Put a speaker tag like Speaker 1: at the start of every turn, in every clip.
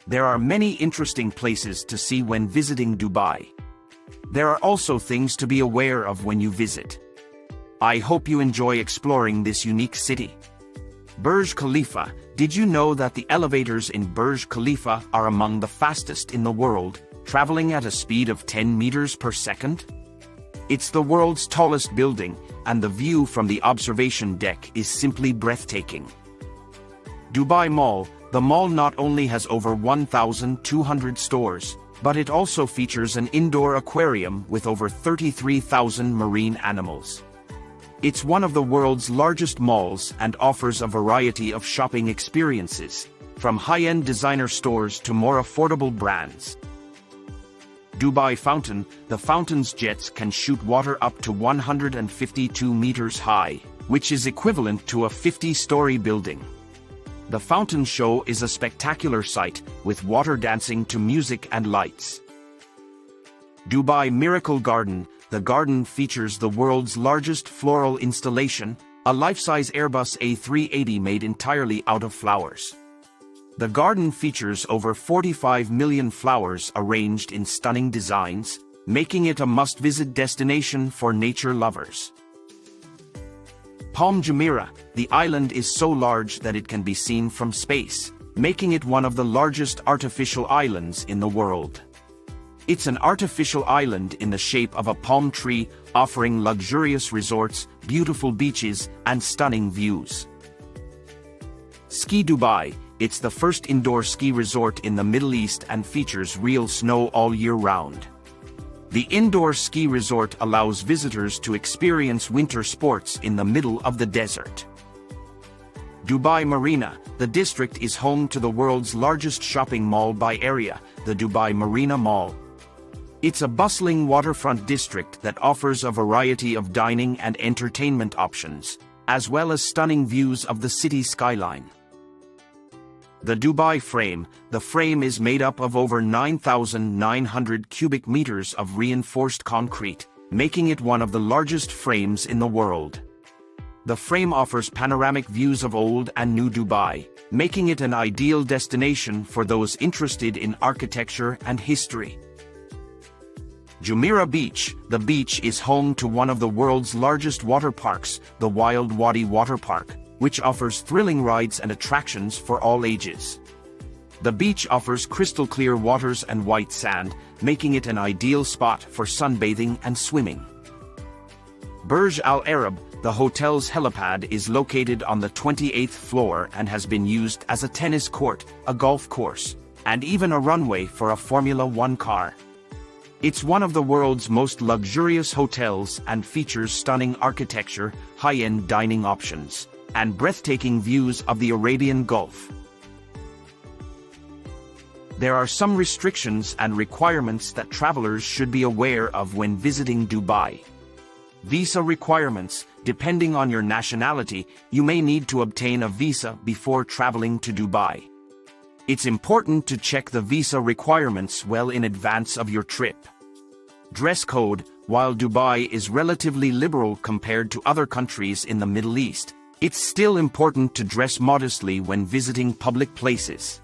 Speaker 1: There are many interesting places to see when visiting Dubai. There are also things to be aware of when you visit. I hope you enjoy exploring this unique city. Burj Khalifa. Did you know that the elevators in Burj Khalifa are among the fastest in the world, traveling at a speed of 10 meters per second? It's the world's tallest building, and the view from the observation deck is simply breathtaking. Dubai Mall. The mall not only has over 1,200 stores, but it also features an indoor aquarium with over 33,000 marine animals. It's one of the world's largest malls and offers a variety of shopping experiences, from high-end designer stores to more affordable brands. Dubai Fountain. The fountain's jets can shoot water up to 152 meters high, which is equivalent to a 50-story building. The fountain show is a spectacular sight, with water dancing to music and lights. Dubai Miracle Garden. The garden features the world's largest floral installation, a life-size Airbus A380 made entirely out of flowers. The garden features over 45 million flowers arranged in stunning designs, making it a must-visit destination for nature lovers. Palm Jumeirah. The island is so large that it can be seen from space, making it one of the largest artificial islands in the world. It's an artificial island in the shape of a palm tree, offering luxurious resorts, beautiful beaches, and stunning views. Ski Dubai. It's the first indoor ski resort in the Middle East and features real snow all year round. The indoor ski resort allows visitors to experience winter sports in the middle of the desert. Dubai Marina. The district is home to the world's largest shopping mall by area, the Dubai Marina Mall. It's a bustling waterfront district that offers a variety of dining and entertainment options, as well as stunning views of the city skyline. The Dubai Frame. The frame is made up of over 9,900 cubic meters of reinforced concrete, making it one of the largest frames in the world. The frame offers panoramic views of old and new Dubai, making it an ideal destination for those interested in architecture and history. Jumeirah Beach. The beach is home to one of the world's largest water parks, the Wild Wadi Water Park, which offers thrilling rides and attractions for all ages. The beach offers crystal-clear waters and white sand, making it an ideal spot for sunbathing and swimming. Burj Al Arab. The hotel's helipad is located on the 28th floor and has been used as a tennis court, a golf course, and even a runway for a Formula One car. It's one of the world's most luxurious hotels and features stunning architecture, high-end dining options, and breathtaking views of the Arabian Gulf. There are some restrictions and requirements that travelers should be aware of when visiting Dubai. Visa requirements. Depending on your nationality, you may need to obtain a visa before traveling to Dubai. It's important to check the visa requirements well in advance of your trip. Dress code. While Dubai is relatively liberal compared to other countries in the Middle East, it's still important to dress modestly when visiting public places.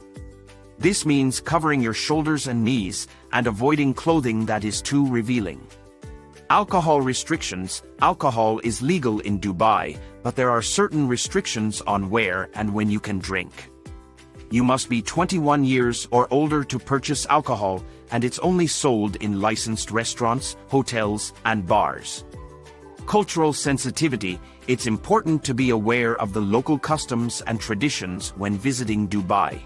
Speaker 1: This means covering your shoulders and knees and avoiding clothing that is too revealing. Alcohol restrictions. Alcohol is legal in Dubai, but there are certain restrictions on where and when you can drink. You must be 21 years or older to purchase alcohol, and it's only sold in licensed restaurants, hotels, and bars. Cultural sensitivity. It's important to be aware of the local customs and traditions when visiting Dubai.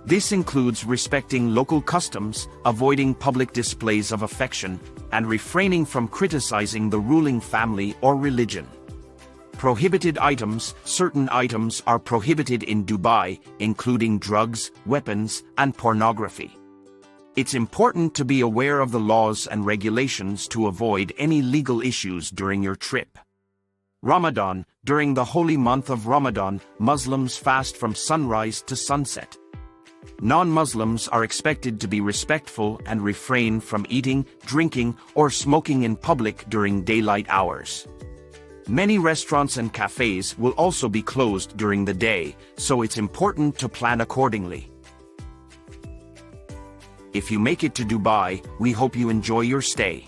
Speaker 1: This includes respecting local customs, avoiding public displays of affection, and refraining from criticizing the ruling family or religion. Prohibited items. Certain items are prohibited in Dubai, including drugs, weapons, and pornography. It's important to be aware of the laws and regulations to avoid any legal issues during your trip. Ramadan. During the holy month of Ramadan, Muslims fast from sunrise to sunset. Non-Muslims are expected to be respectful and refrain from eating, drinking, or smoking in public during daylight hours. Many restaurants and cafes will also be closed during the day, so it's important to plan accordingly. If you make it to Dubai, we hope you enjoy your stay.